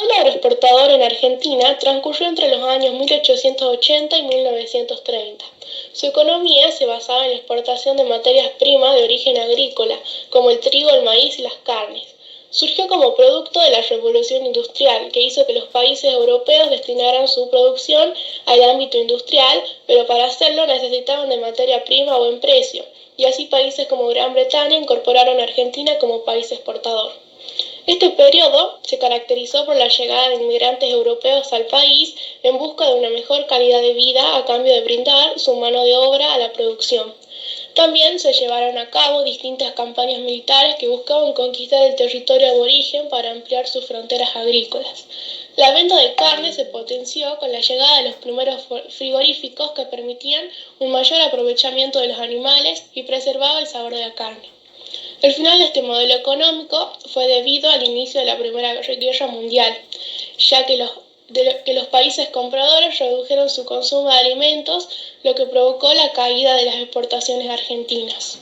El agroexportador en Argentina transcurrió entre los años 1880 y 1930. Su economía se basaba en la exportación de materias primas de origen agrícola, como el trigo, el maíz y las carnes. Surgió como producto de la revolución industrial, que hizo que los países europeos destinaran su producción al ámbito industrial, pero para hacerlo necesitaban de materia prima a buen precio, y así países como Gran Bretaña incorporaron a Argentina como país exportador. Este periodo se caracterizó por la llegada de inmigrantes europeos al país en busca de una mejor calidad de vida a cambio de brindar su mano de obra a la producción. También se llevaron a cabo distintas campañas militares que buscaban conquistar el territorio aborigen para ampliar sus fronteras agrícolas. La venta de carne se potenció con la llegada de los primeros frigoríficos que permitían un mayor aprovechamiento de los animales y preservaba el sabor de la carne. El final de este modelo económico fue debido al inicio de la Primera Guerra Mundial, ya que los países compradores redujeron su consumo de alimentos, lo que provocó la caída de las exportaciones argentinas.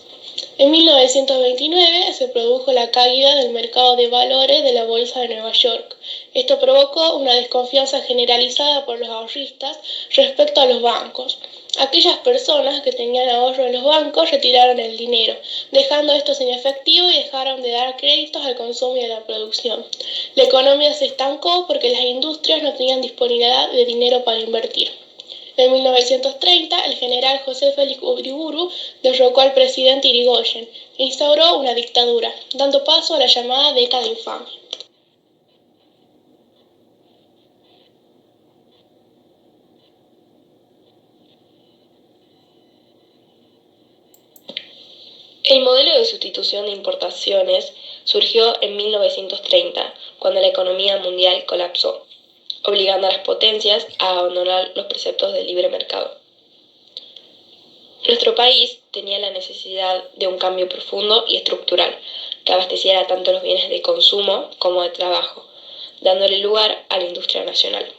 En 1929 se produjo la caída del mercado de valores de la Bolsa de Nueva York. Esto provocó una desconfianza generalizada por los ahorristas respecto a los bancos. Aquellas personas que tenían ahorro en los bancos retiraron el dinero, dejando esto sin efectivo y dejaron de dar créditos al consumo y a la producción. La economía se estancó porque las industrias no tenían disponibilidad de dinero para invertir. En 1930, el general José Félix Uriburu derrocó al presidente Irigoyen e instauró una dictadura, dando paso a la llamada década infame. El modelo de sustitución de importaciones surgió en 1930, cuando la economía mundial colapsó, obligando a las potencias a abandonar los preceptos del libre mercado. Nuestro país tenía la necesidad de un cambio profundo y estructural, que abasteciera tanto los bienes de consumo como de trabajo, dándole lugar a la industria nacional.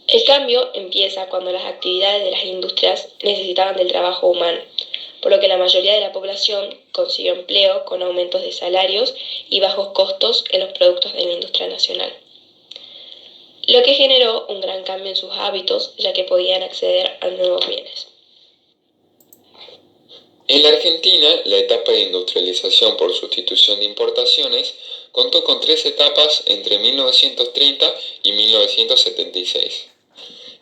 El cambio empieza cuando las actividades de las industrias necesitaban del trabajo humano, por lo que la mayoría de la población consiguió empleo con aumentos de salarios y bajos costos en los productos de la industria nacional, lo que generó un gran cambio en sus hábitos, ya que podían acceder a nuevos bienes. En la Argentina, la etapa de industrialización por sustitución de importaciones contó con 3 etapas entre 1930 y 1976.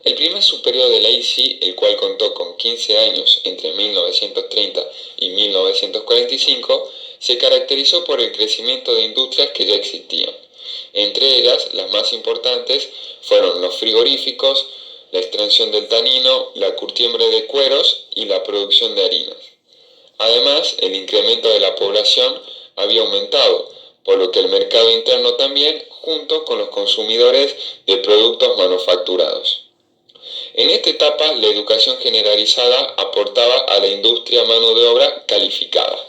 El primer superior de la ICI, el cual contó con 15 años entre 1930 y 1945, se caracterizó por el crecimiento de industrias que ya existían. Entre ellas, las más importantes fueron los frigoríficos, la extracción del tanino, la curtiembre de cueros y la producción de harinas. Además, el incremento de la población había aumentado, por lo que el mercado interno también, junto con los consumidores de productos manufacturados. En esta etapa, la educación generalizada aportaba a la industria mano de obra calificada.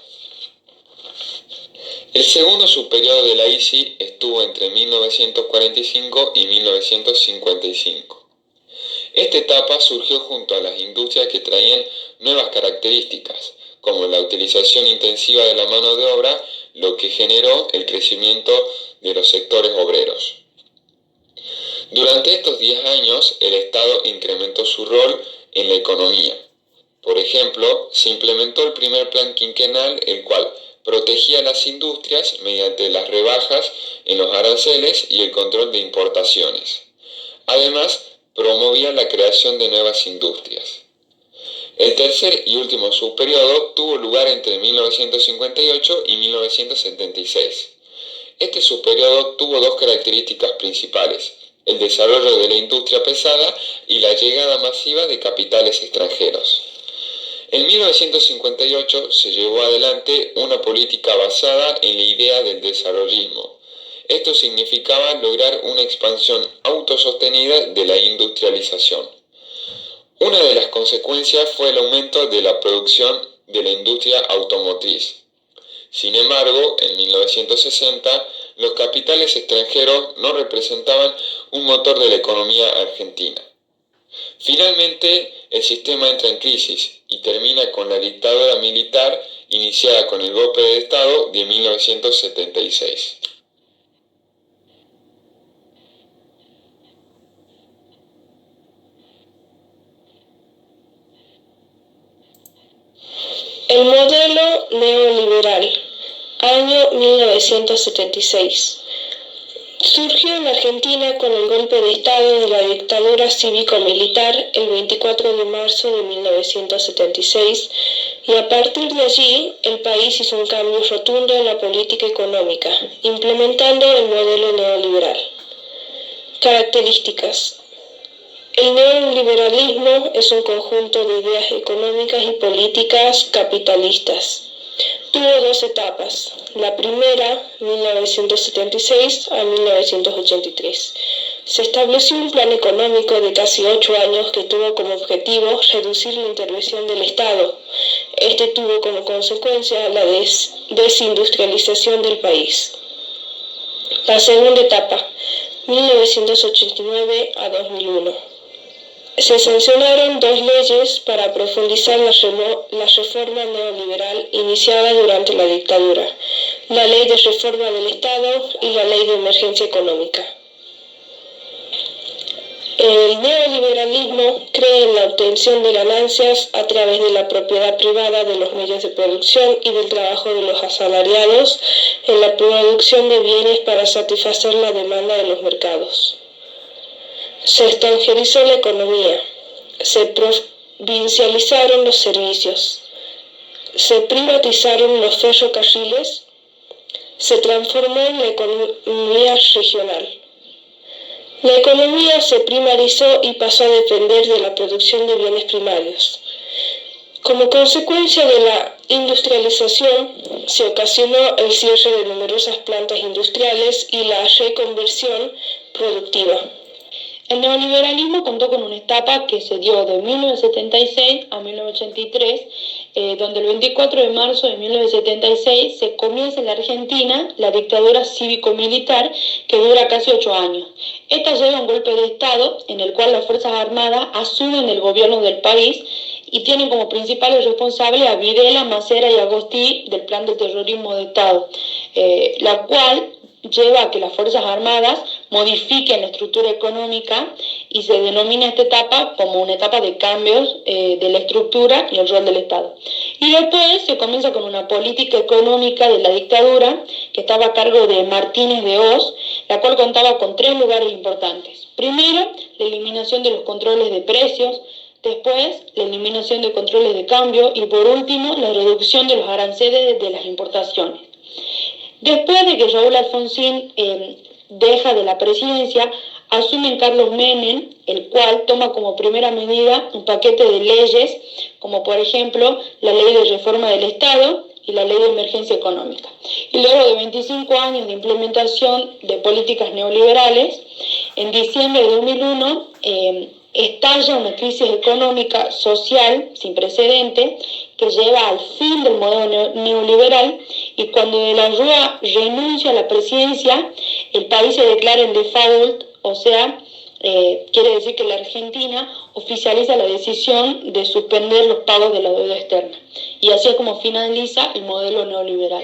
El segundo superior de la ICI estuvo entre 1945 y 1955. Esta etapa surgió junto a las industrias que traían nuevas características, como la utilización intensiva de la mano de obra, lo que generó el crecimiento de los sectores obreros. Durante estos 10 años, el Estado incrementó su rol en la economía. Por ejemplo, se implementó el primer plan quinquenal, el cual protegía las industrias mediante las rebajas en los aranceles y el control de importaciones. Además, promovía la creación de nuevas industrias. El tercer y último subperiodo tuvo lugar entre 1958 y 1976. Este subperiodo tuvo 2 características principales: el desarrollo de la industria pesada y la llegada masiva de capitales extranjeros. En 1958 se llevó adelante una política basada en la idea del desarrollismo. Esto significaba lograr una expansión autosostenida de la industrialización. Una de las consecuencias fue el aumento de la producción de la industria automotriz. Sin embargo, en 1960, los capitales extranjeros no representaban un motor de la economía argentina. Finalmente, el sistema entra en crisis y termina con la dictadura militar iniciada con el golpe de Estado de 1976. El modelo neoliberal, año 1976. Surgió en Argentina con el golpe de Estado de la dictadura cívico-militar el 24 de marzo de 1976 y a partir de allí el país hizo un cambio rotundo en la política económica, implementando el modelo neoliberal. Características. El neoliberalismo es un conjunto de ideas económicas y políticas capitalistas. Tuvo dos etapas. La primera, 1976 a 1983. Se estableció un plan económico de casi 8 años que tuvo como objetivo reducir la intervención del Estado. Este tuvo como consecuencia la desindustrialización del país. La segunda etapa, 1989 a 2001. Se sancionaron 2 leyes para profundizar la reforma neoliberal iniciada durante la dictadura, la Ley de Reforma del Estado y la Ley de Emergencia Económica. El neoliberalismo cree en la obtención de ganancias a través de la propiedad privada de los medios de producción y del trabajo de los asalariados en la producción de bienes para satisfacer la demanda de los mercados. Se extranjerizó la economía, se provincializaron los servicios, se privatizaron los ferrocarriles, se transformó en la economía regional. La economía se primarizó y pasó a depender de la producción de bienes primarios. Como consecuencia de la industrialización, se ocasionó el cierre de numerosas plantas industriales y la reconversión productiva. El neoliberalismo contó con una etapa que se dio de 1976 a 1983, donde el 24 de marzo de 1976 se comienza en la Argentina la dictadura cívico-militar que dura casi 8 años. Esta lleva un golpe de Estado en el cual las Fuerzas Armadas asumen el gobierno del país y tienen como principales responsables a Videla, Macera y Agostí del plan de terrorismo de Estado, la cual lleva a que las Fuerzas Armadas modifiquen la estructura económica y se denomina esta etapa como una etapa de cambios de la estructura y el rol del Estado. Y después se comienza con una política económica de la dictadura que estaba a cargo de Martínez de Hoz, la cual contaba con 3 lugares importantes. Primero, la eliminación de los controles de precios, después la eliminación de controles de cambio y por último la reducción de los aranceles de las importaciones. Después de que Raúl Alfonsín deja de la presidencia, asume Carlos Menem, el cual toma como primera medida un paquete de leyes, como por ejemplo la Ley de Reforma del Estado y la Ley de Emergencia Económica. Y luego de 25 años de implementación de políticas neoliberales, en diciembre de 2001 estalla una crisis económica social sin precedente que lleva al fin del modelo neoliberal y cuando de la Rúa renuncia a la presidencia, el país se declara en default, o sea, quiere decir que la Argentina oficializa la decisión de suspender los pagos de la deuda externa. Y así es como finaliza el modelo neoliberal.